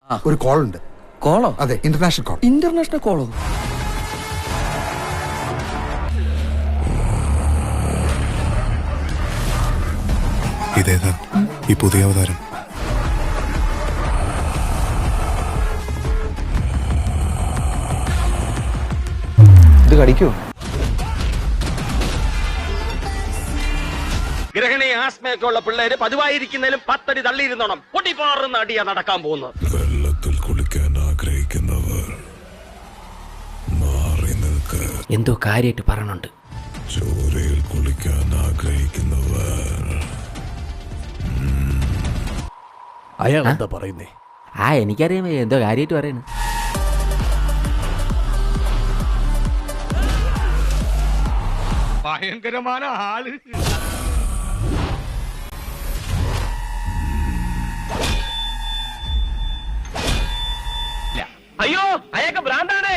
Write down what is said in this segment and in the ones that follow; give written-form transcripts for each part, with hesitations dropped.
ഒരു കോൾ ഉണ്ട്. കോളോ? അതെ, ഇന്റർനാഷണൽ കോൾ. ഇന്റർനാഷണൽ കോളോ? ഇതേതാ ഈ പുതിയ അവതാരം? ഇത് കടിക്കോ? ഗ്രഹണി ആസ്മയൊക്കെ ഉള്ള പിള്ളേര് പതിവായിരിക്കുന്നതിലും 10 അടി തള്ളിയിരുന്നോണം പൊട്ടിപ്പാറുന്ന അടിയാ നടക്കാൻ പോകുന്നത്. വെള്ളത്തിൽ കുളിക്കാൻ ആഗ്രഹിക്കുന്നവർ മാറി നിൽക്ക്. എന്തോ കാര്യമായിട്ട് പറയണുണ്ട്. ചോരയിൽ കുളിക്കാൻ ആഗ്രഹിക്കുന്നവർ അയാൾ എന്താ പറയുന്നേ? എനിക്കറിയാം എന്തോ കാര്യമായിട്ട് പറയണ. ഭയങ്കരമായ ആള്. അയ്യോ അയാൾക്ക് ഭ്രാന്താണ്.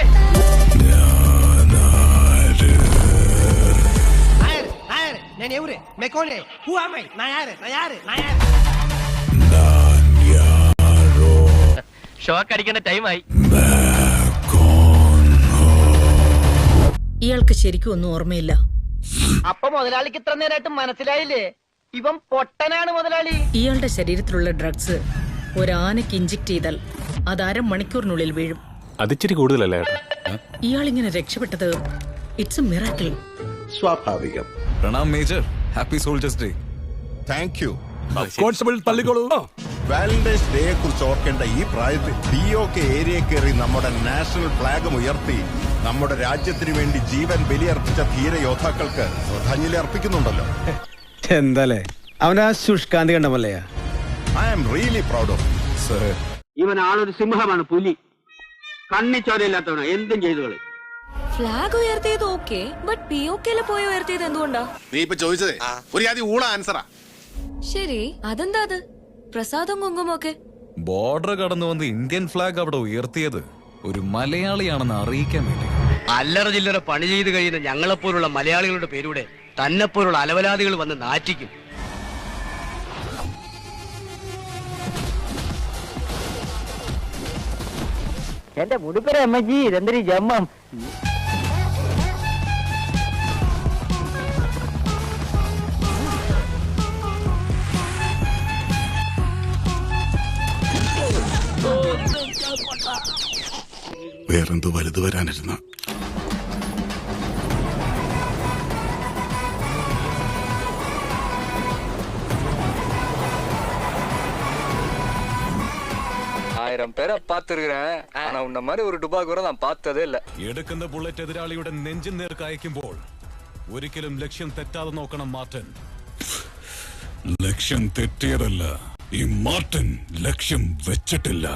ഷോക്ക് അടിക്കേണ്ട ടൈമായി. ഇയാൾക്ക് ശരിക്കും ഒന്നും ഓർമ്മയില്ല. അപ്പൊ മുതലാളിക്ക് ഇത്ര നേരമായിട്ട് മനസ്സിലായില്ലേ ഇവൻ പൊട്ടനാണ് മുതലാളി? ഇയാളുടെ ശരീരത്തിലുള്ള ഡ്രഗ്സ് ഒരാനയ്ക്ക് ഇഞ്ചക്ട് ചെയ്താൽ അത് 1/2 മണിക്കൂറിനുള്ളിൽ വീഴും. അതിച്ചിരി കൂടുതലല്ലേ? ഇയാളിങ്ങനെ രക്ഷപ്പെട്ടത് ഇറ്റ്സ് എ മിറാക്കിൾ. സ്വാഭാവികം. പ്രണാം major, happy soldiers day. Thank you. Constable തള്ളിക്കോളൂ. വാലന്റൈൻസ് ഡേയെ കുറിച്ച് ഓർക്കേണ്ട ഈ പ്രായത്തിൽ POK ഏരിയ കയറി നമ്മുടെ നാഷണൽ ഫ്ലാഗും ഉയർത്തി നമ്മുടെ രാജ്യത്തിന് വേണ്ടി ജീവൻ ബലിയർപ്പിച്ച ധീര യോദ്ധാക്കൾക്ക് ശ്രദ്ധാഞ്ജലി അർപ്പിക്കുന്നുണ്ടല്ലോ. എന്താലേ അവനാ ശുഷ്കാന്തി കണ്ടമല്ലേ? I am really proud of sir. ഇവൻ ആളൊരു സിംഹമാണ്, പുലി. കണ്ണിച്ചോരയില്ലാത്തവനാ, എന്തും ചെയ്തു കളി. ഫ്ലാഗ് ഉയർത്തിയത് ഓക്കെ, ബട്ട് POKയില് പോയി ഉയർത്തിയത് എന്തുകൊണ്ടാ? നീ ഇപ്പൊ ചോദിച്ചതേ ഒരു ആദ്യം ഊള ആൻസറാ. ശരി, അതെന്താ അത്? പ്രസാദം കുങ്കുമൊക്കെ ബോർഡർ കടന്നു വന്ന് ഇന്ത്യൻ ഫ്ലാഗ് അവിടെ ഉയർത്തിയത് ഒരു മലയാളിയാണെന്ന് അറിയിക്കാൻ വേണ്ടി. അല്ലറ ചില്ലറ പണി ചെയ്ത് കഴിയുന്ന ഞങ്ങളെപ്പോലുള്ള മലയാളികളുടെ പേരൂടെ തന്നെപ്പോലുള്ള അലവലാദികൾ വന്ന് നാറ്റിക്കും. എന്റെ മുടിപ്പര അമ്മജി, ഇതെന്തൊരു ജമ്മം. വേറെന്തോ വലുത് വരാനിരുന്ന. എടുക്കുന്ന ബുള്ളറ്റ് എതിരാളിയുടെ നെഞ്ചിൻ നേർക്ക് അയക്കുമ്പോൾ ഒരിക്കലും ലക്ഷ്യം തെറ്റാതെ നോക്കണം മാർട്ടിൻ. ലക്ഷ്യം തെറ്റിയതല്ല, ഈ മാർട്ടിൻ ലക്ഷ്യം വെച്ചിട്ടില്ല.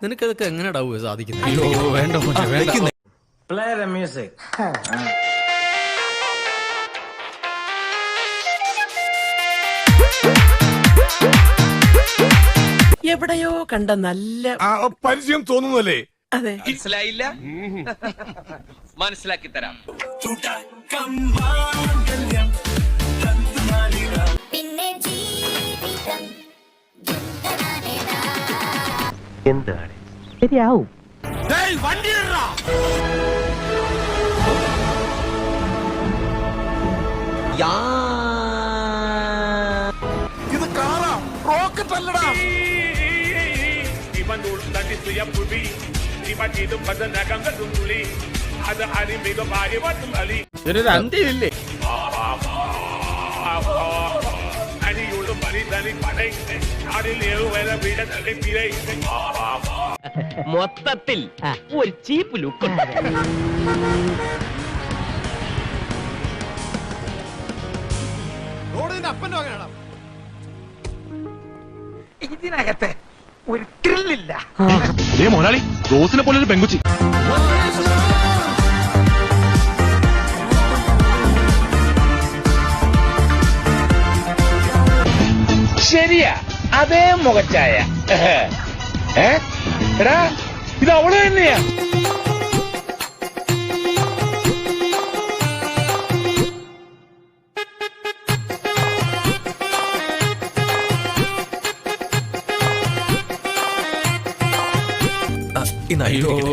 നിനക്കതൊക്കെ എങ്ങനെയാ സാധിക്കുന്നത്? എവിടെയോ കണ്ട നല്ല പരിചയം തോന്നുന്നല്ലേ? അതെ, മനസ്സിലായില്ല? മനസ്സിലാക്കി തരാം. എന്താണ് ശരിയാവും. ഇത് കാറാ, റോക്കറ്റ് അല്ലടാ. ഇതിനൊരു അന്ത്യമില്ലേ? മൊത്തത്തിൽ ഒരു ചീപ്പ് ലുക്ക്. ഇതിനകത്ത് ഒരു ത്രില്ലില്ല. മുതലാളി റോസിനെ പോലെ ഒരു പെങ്കുച്ചി. ശരിയാ, അതേ മുഖച്ചായ. എടാ, ഇത് അവള് തന്നെയാ.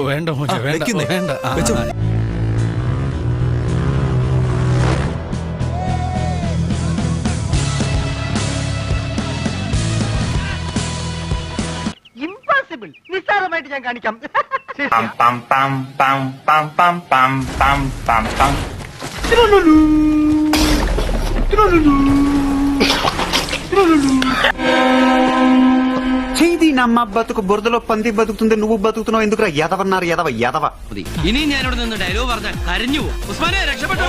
വേണ്ട മോനെ, വേണ്ട വേണ്ട ഇംപോസിബിൾ. നിസ്സാരമായിട്ട് ഞാൻ കാണിക്കാം. చేది నమ్మ బతుకు బురదలో పంది బతుకుతుంది నువ్వు బతుకుతున్నావు ఎందుకురా యాదవన్నారు యాదవ యాదవ ഇനി ഞാനിവിടെ നിന്ന് ഡയലോഗ് പറഞ്ഞാൽ കരഞ്ഞു പോകും. ഉസ്മാനെ രക്ഷപ്പെട്ടോ.